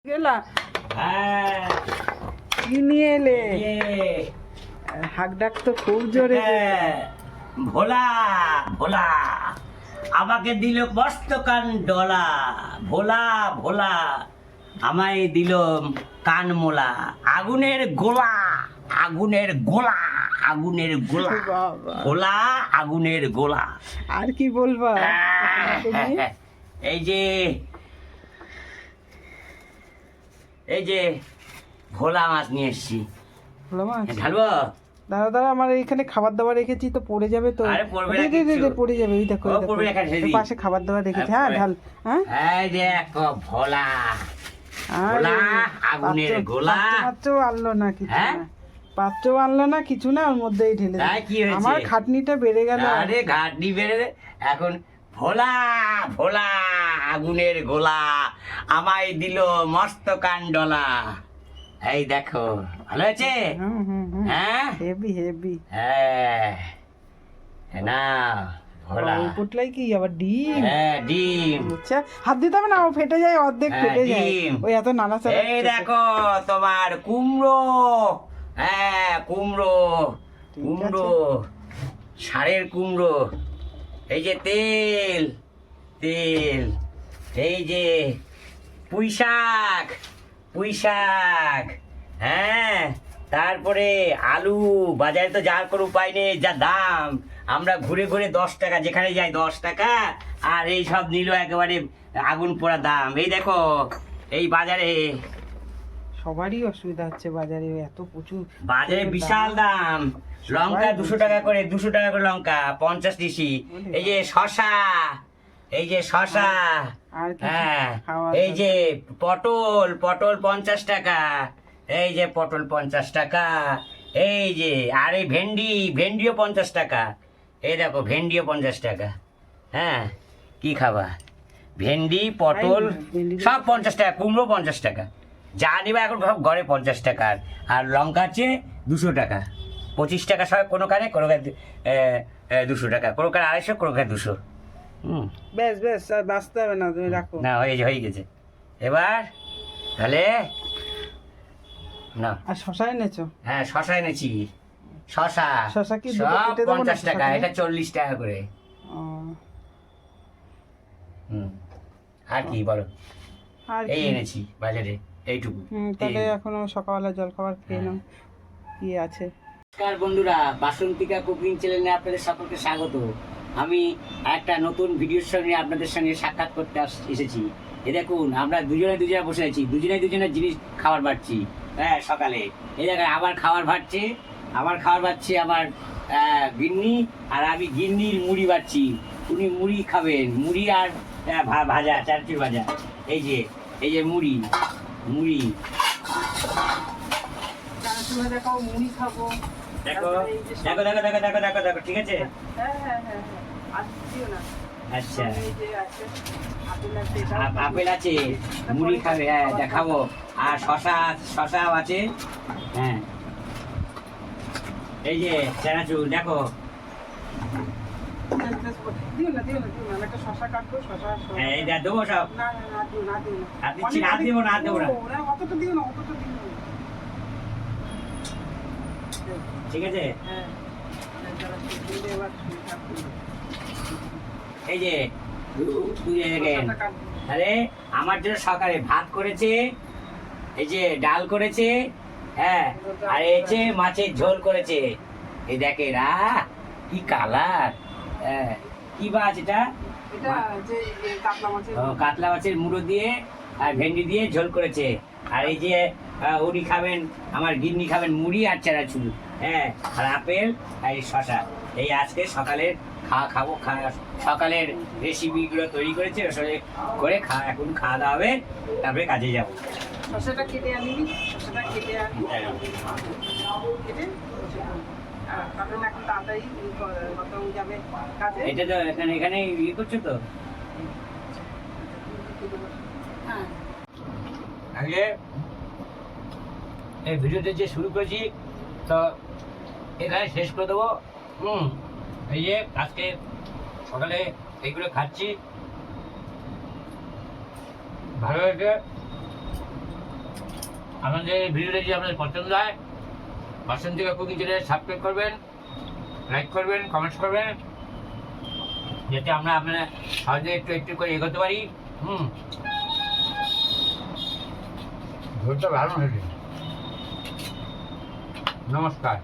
গেলা হ্যাঁ কি নিয়ে এলে? হাক ডাক তো খুব জোরে। ভোলা ভোলা আমাকে দিল মস্তকান ডলা, ভোলা ভোলা আমায় দিল কান মোলা, আগুনের গোলা আগুনের গোলা আগুনের গোলা, বাবা, গোলা আগুনের গোলা। আর কি বলবা? এই যে এই যে ভোলা মাছ নিয়ে এসছি। ভোলা মাছ ঢালবো? দাঁড়া দাঁড়া, আমার এখানে খাবার দাবার রেখেছি তো, পড়ে যাবে তো। আরে পড়বে না দে, দে, দে, কিচ্ছু। দে, পড়ে যাবে। ওই দেখো, ও, ওই দেখো, পড়বে না, এখানে রেখে তোর দিই। পাশে খাবার দাবার রেখেছি। হ্যাঁ, পড়বে। ঢাল। হ্যাঁ, এই দেখো ভোলা আরে, গোলা আগুনের পাত্র- গোলা। পাত্রও আনলো না কিছু হ্যাঁ? না, পাত্রও আনলো না কিছু না, ওর মধ্যেই ঢেলে তাই দিল। কি হয়েছে? আমার খাটনিটা বেড়ে গেল। আরে ঘাটনি বেড়ে এখন ভোলা ভোলা আগুনের গোলা আমায় দিল মস্ত কান্ডলা। এই দেখো ভালো হয়েছে? হুম হুম হুম, হ্যাঁ হেভি হেভি। হ্যাঁ না ভোলা, ওই পোটলাই কি আবার ডিম? হ্যাঁ ডিম। আচ্ছা, হাত দিতে হবে না, ও ফেটে যায়, অর্ধেক হ্যাঁ, ফেটে যায়। ডিম। ওই এত নাড়াচাড়া। এই দেখো তোমার কুমড়ো, হ্যাঁ কুমড়ো, ঠিক কুমড়ো সারের কুমড়ো। এই যে তেল তেল, এই যে পুঁই শাক পুঁই শাক, হ্যাঁ তারপরে আলু। বাজারে তো যাওয়ার কোনো উপায় নেই, যা দাম। আমরা ঘুরে ঘুরে 10 টাকা, যেখানে যাই 10 টাকা, আর এই সব নিল একেবারে আগুন পোড়া দাম। এই দেখো এই বাজারে, সবারই অসুবিধা হচ্ছে বাজারে, এত প্রচুর বাজারে বিশাল দাম। লঙ্কা 200 টাকা করে, 200 টাকা করে লঙ্কা, 50 ডিসি। এই যে শশা, এই যে শশা, আর কিছু হ্যাঁ খাওয়ার এই যে পটল, পটল 50 টাকা, এই যে পটল 50 টাকা, এই যে আর এই ভেন্ডি, ভেন্ডিও 50 টাকা। এই দেখো ভেন্ডিও 50 টাকা। হ্যাঁ কি খাবা? ভেন্ডি পটল ভেন্ডি সব 50 টাকা, কুমড়ো 50 টাকা, যা নিবা এখন সব ঘরে 50 টাকা। আর লঙ্কা আছে 200 টাকা, 25 টাকা সব, কোনো কানে 200 টাকা, কোনো কানে 250, কোনো কানে 200। হুম বেশ বেশ, আর বাঁচতে হবে না, তুমি রাখো। না হয়ে গেছে। এবার তাহলে না, আর শশা এনেছো? হ্যাঁ শশা এনেছি, শশা শশা কি দুটো সব কেটে দেবো না 50 টাকা, শশাকে? এটা 40 টাকা করে। ও, হুম আর কি বলো? আর এই কি? এনেছি বাজারে এইটুকু। তাহলে এই। এখনো সকালবেলা জল খাবার খেয়ে নাও। কি আছে? নমস্কার বন্ধুরা, বাসন্তিকা কুকিং চ্যানেলে আপনাদের সকলকে স্বাগত। আমি একটা নতুন ভিডিওর সঙ্গে আপনাদের সঙ্গে সাক্ষাৎ করতে এসেছি। এ দেখুন, আমরা দুজনে বসে আছি, দুজনের জিনিস খাবার বাড়ছি। হ্যাঁ সকালে এই দেখেন আমার খাবার বাড়ছে, আমার গিন্নি, আর আমি গিন্নির মুড়ি বাড়ছি। উনি মুড়ি খাবেন, মুড়ি আর ভাজা, চারটির ভাজা। এই যে মুড়ি মুড়ি দেখো, মুড়ি খাবো। দেখো তারপরে এই যে দেখো দেখো দেখো দেখো দেখো দেখো, ঠিক আছে? হ্যাঁ হ্যাঁ হ্যাঁ, আর দিও না। আচ্ছা এই যে আছে, আপেল আছে, এটা আপেল আছে, মুড়ি খাবে, হ্যাঁ দেখাবো। আর শশাও আছে, হ্যাঁ এই যে চানাচুর দেখো। দিও না, দিও না, দিও না, আমি একটা শশা কাটবো, শশা হ্যাঁ এই দেবো সব। না না না, দিও না, দিও না। হাত দিচ্ছি, হাত দেবো না, হাত দেবো না। ওরা অতটা দিও না, অতটা দিও না। ঠিক আছে? হ্যাঁ, যারা দিলে এবার কাটবো। এই যে দুই দেখেন, শশাটা কাটবো। আরে আমার জন্য সকালে ভাত করেছে, এই যে ডাল করেছে, হ্যাঁ আর এই যে মাছের ঝোল করেছে। এই দেখেন কি কালার, হ্যাঁ কি মাছ এটা? এটা যে কাতলা মাছের, কাতলা মাছের মুড়ো দিয়ে আর ভেন্ডি দিয়ে ঝোল করেছে। আর এই যে উনি খাবেন, আমার গিন্নি খাবেন মুড়ি আর চানাচুর, হ্যাঁ আর আপেল আর এই শশা। এই আজকে সকালের খাবো, সকালের রেসিপিগুলো তৈরি করেছে, আসলে করে এখন খাওয়া দাওয়া হবে, তারপরে কাজে যাবো। শশাটা কেটে আনি, শশাটা কেটে আনি, কেটে কারণ এখন তাড়াতাড়ি কত যাবে কাজে। এটা তো এখানে ইয়ে করছো তো। হ্যাঁ, আগে এই ভিডিওটা যে শুরু করেছি তো এখানে শেষ করে দেবো। এই যে আজকে সকালে এইগুলো খাচ্ছি, ভালো হয়েছে। আমাদের ভিডিওটা যদি আপনাদের পছন্দ হয় বাসন্তিকা কুকিং চ্যানেল সাবস্ক্রাইব করবেন, লাইক করবেন, কমেন্টস করবেন, যাতে আমরা আপনারা সহজে একটু একটু করে এগোতে পারি। ঝোলটা ভালো হয়েছে। নমস্কার।